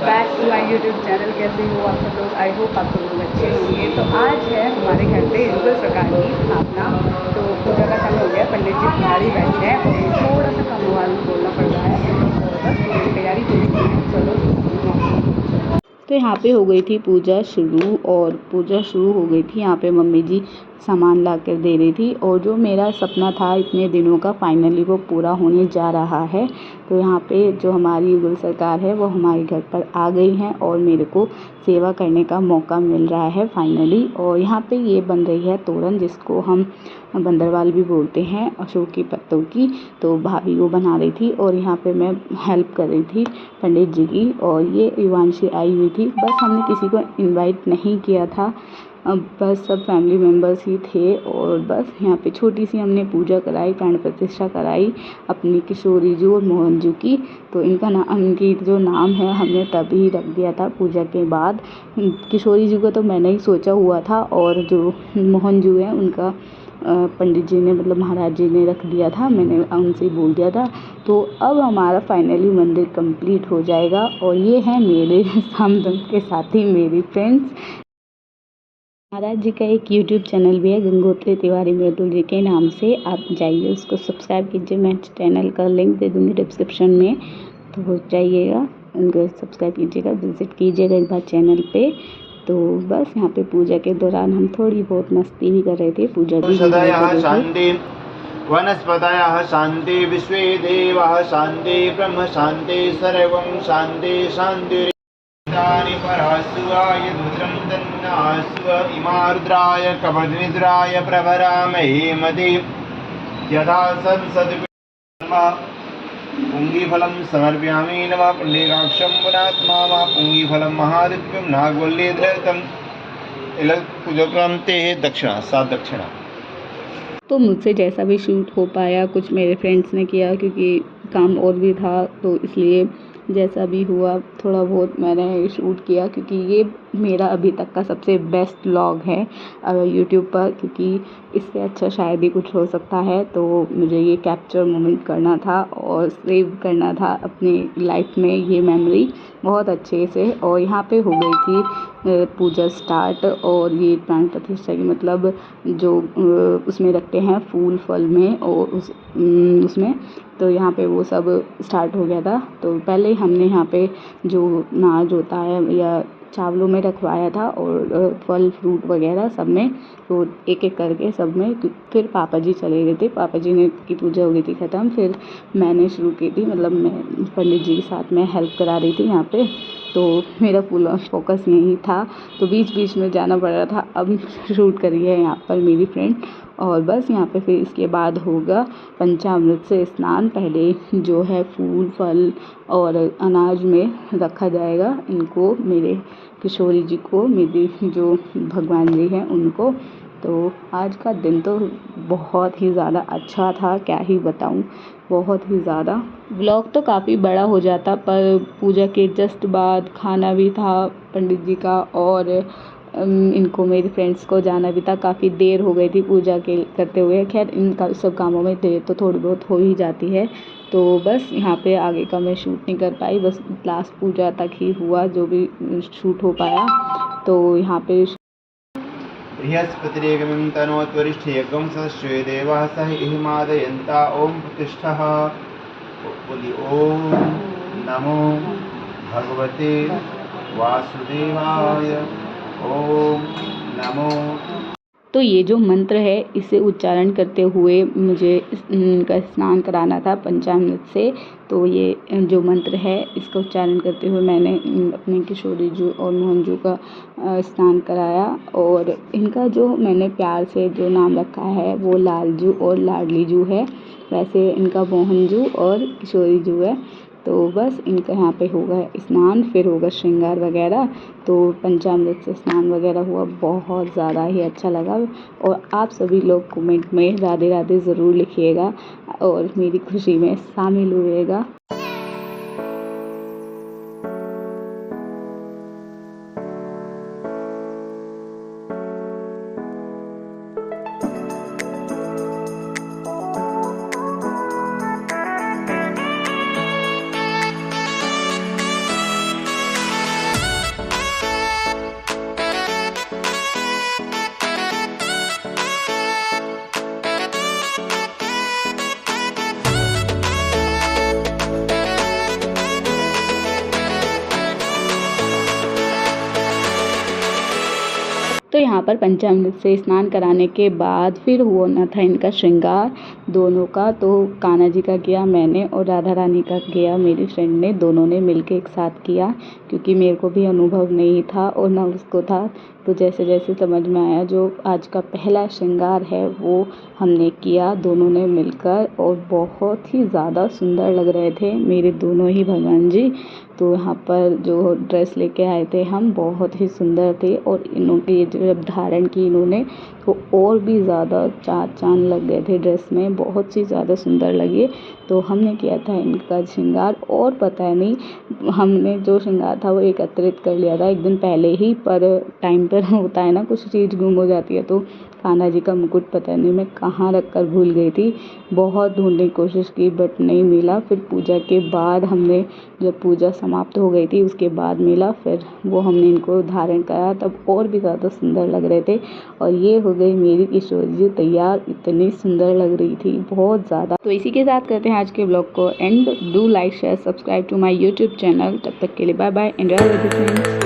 Back to my YouTube channel. कैसे हो आप सब लोग? आई होप आप सब लोग अच्छे होंगे। तो आज है हमारे घर पे युगल सरकार की स्थापना। तो पूजा का समय हो गया, पंडित जी बाहर ही बैठे हैं और थोड़ा सा कम आवाज़ में बोलना पड़ रहा है। और बस पूरी तैयारी हो चुकी है। चलो तो यहाँ पे हो गई थी पूजा शुरू, और पूजा शुरू हो गई थी। यहाँ पे मम्मी जी सामान ला कर दे रही थी, और जो मेरा सपना था इतने दिनों का फाइनली वो पूरा होने जा रहा है। तो यहाँ पे जो हमारी युगल सरकार है वो हमारे घर पर आ गई हैं और मेरे को सेवा करने का मौका मिल रहा है फाइनली। और यहाँ पे ये बन रही है तोरण, जिसको हम बंदरवाल भी बोलते हैं, अशोक की पत्तों की। तो भाभी वो बना रही थी और यहाँ पे मैं हेल्प कर रही थी पंडित जी की। और ये युवांशी आई हुई थी। बस हमने किसी को इनवाइट नहीं किया था, अब बस सब फैमिली मेम्बर्स ही थे। और बस यहाँ पे छोटी सी हमने पूजा कराई, प्राण प्रतिष्ठा कराई अपनी किशोरी जी और मोहन जी की। तो इनकी जो नाम है हमने तभी रख दिया था पूजा के बाद। किशोरी जी को तो मैंने ही सोचा हुआ था, और जो मोहन जी है उनका पंडित जी ने मतलब महाराज जी ने रख दिया था, मैंने उनसे बोल दिया था। तो अब हमारा फाइनली मंदिर कंप्लीट हो जाएगा। और ये हैं मेरे सामने के साथी, मेरी फ्रेंड्स। महाराज जी का एक यूट्यूब चैनल भी है, गंगोत्री तिवारी मृदुल जी के नाम से। आप जाइए उसको सब्सक्राइब कीजिए, मैं चैनल का लिंक दे दूँगी डिस्क्रिप्शन में, तो हो जाइएगा, उनको सब्सक्राइब कीजिएगा, विज़िट कीजिएगा एक बार चैनल पे। तो बस यहाँ पे पूजा के दौरान हम थोड़ी बहुत मस्ती भी कर रहे थे, पूजा भी कर रहे थे। वनस्पतयः शान्ति, विश्वे देवाः शान्ति, ब्रह्म शान्ति, सर्वं शान्ति शान्तिरिन्द्राणि परस्वाय रुद्रं तन्नास्व इमारुद्राय कवचनिद्राय प्रभरामहे मदे यथा संसद् पुंगीफलं समर्पयामि नमः पुण्डरीकाक्षं पुनात्मा पुंगीफलं महादिव्यं नागवल्लीधृतं इलपूजक्रम ते दक्षिणा 7 दक्षिणा। तो मुझसे जैसा भी शूट हो पाया, कुछ मेरे फ्रेंड्स ने किया क्योंकि काम और भी था, तो इसलिए जैसा भी हुआ थोड़ा बहुत मैंने शूट किया, क्योंकि ये मेरा अभी तक का सबसे बेस्ट व्लॉग है यूट्यूब पर, क्योंकि इससे अच्छा शायद ही कुछ हो सकता है। तो मुझे ये कैप्चर मोमेंट करना था और सेव करना था अपनी लाइफ में ये मेमोरी बहुत अच्छे से। और यहाँ पे हो गई थी पूजा स्टार्ट, और ये प्राण प्रतिष्ठा की मतलब जो उसमें रखते हैं फूल फल में, और उसमें तो यहाँ पे वो सब स्टार्ट हो गया था। तो पहले हमने यहाँ पे जो नाज होता है या चावलों में रखवाया था, और फल फ्रूट वगैरह सब में, तो एक एक करके सब में। फिर पापा जी चले गए थे, पापा जी ने की पूजा हो गई थी ख़त्म, फिर मैंने शुरू की थी, मतलब मैं पंडित जी के साथ में हेल्प करा रही थी यहाँ पे। तो मेरा फुल फोकस यही था, तो बीच बीच में जाना पड़ रहा था। अब शूट करी है यहाँ पर मेरी फ्रेंड। और बस यहाँ पे फिर इसके बाद होगा पंचामृत से स्नान। पहले जो है फूल फल और अनाज में रखा जाएगा इनको, मेरे किशोरी जी को, मेरी जो भगवान जी हैं उनको। तो आज का दिन तो बहुत ही ज़्यादा अच्छा था, क्या ही बताऊँ, बहुत ही ज़्यादा। व्लॉग तो काफ़ी बड़ा हो जाता, पर पूजा के जस्ट बाद खाना भी था पंडित जी का, और इनको मेरी फ्रेंड्स को जाना भी था। काफ़ी देर हो गई थी पूजा के करते हुए। खैर इन सब कामों में देर तो थोड़ी बहुत हो ही जाती है। तो बस यहाँ पे आगे का मैं शूट नहीं कर पाई, बस लास्ट पूजा तक ही हुआ जो भी शूट हो पाया। तो यहाँ पे बृहस्पतिरेकं तनोत्वरिष्ठेकं सदस्ये देवाः स हिमादयन्ता ओम प्रतिष्ठः बोली ओम नमो भगवते वासुदेवाय ओम नमो। तो ये जो मंत्र है इसे उच्चारण करते हुए मुझे इनका स्नान कराना था पंचामृत से। तो ये जो मंत्र है इसका उच्चारण करते हुए मैंने अपने किशोरी जी और मोहन जी का स्नान कराया। और इनका जो मैंने प्यार से जो नाम रखा है वो लालजू और लाडली जू है, वैसे इनका मोहन जू और किशोरी जू है। तो बस इनका यहाँ पे होगा स्नान, फिर होगा श्रृंगार वगैरह। तो पंचामृत से स्नान वगैरह हुआ, बहुत ज़्यादा ही अच्छा लगा। और आप सभी लोग कमेंट में राधे राधे ज़रूर लिखिएगा और मेरी खुशी में शामिल हुइएगा। तो यहाँ पर पंचामृत से स्नान कराने के बाद फिर होना था इनका श्रृंगार दोनों का। तो कान्हा जी का किया मैंने और राधा रानी का किया मेरी फ्रेंड ने, दोनों ने मिलके एक साथ किया क्योंकि मेरे को भी अनुभव नहीं था और ना उसको था। तो जैसे जैसे समझ में आया, जो आज का पहला श्रृंगार है वो हमने किया दोनों ने मिलकर और बहुत ही ज़्यादा सुंदर लग रहे थे मेरे दोनों ही भगवान जी। तो यहाँ पर जो ड्रेस लेके आए थे हम बहुत ही सुंदर थे और इन्होंने जब धारण की इन्होंने तो और भी ज़्यादा चार चांद लग गए थे ड्रेस में, बहुत ही ज़्यादा सुंदर लगे। तो हमने किया था इनका श्रृंगार और पता नहीं हमने जो श्रृंगार था वो एकत्रित कर लिया था एक दिन पहले ही, पर टाइम पर होता है ना कुछ चीज़ गुम हो जाती है। तो कान्हा जी का मुकुट पता नहीं मैं कहाँ रख कर भूल गई थी, बहुत ढूंढने की कोशिश की बट नहीं मिला। फिर पूजा के बाद हमने, जब पूजा समाप्त हो गई थी उसके बाद मिला, फिर वो हमने इनको धारण करा तब और भी ज़्यादा सुंदर लग रहे थे। और ये हो गई मेरी किशोरी जी तैयार, इतनी सुंदर लग रही थी बहुत ज़्यादा। तो इसी के साथ करते हैं आज के ब्लॉग को end. Do like share subscribe to my YouTube channel. तब तक के लिए बाय बाय एंड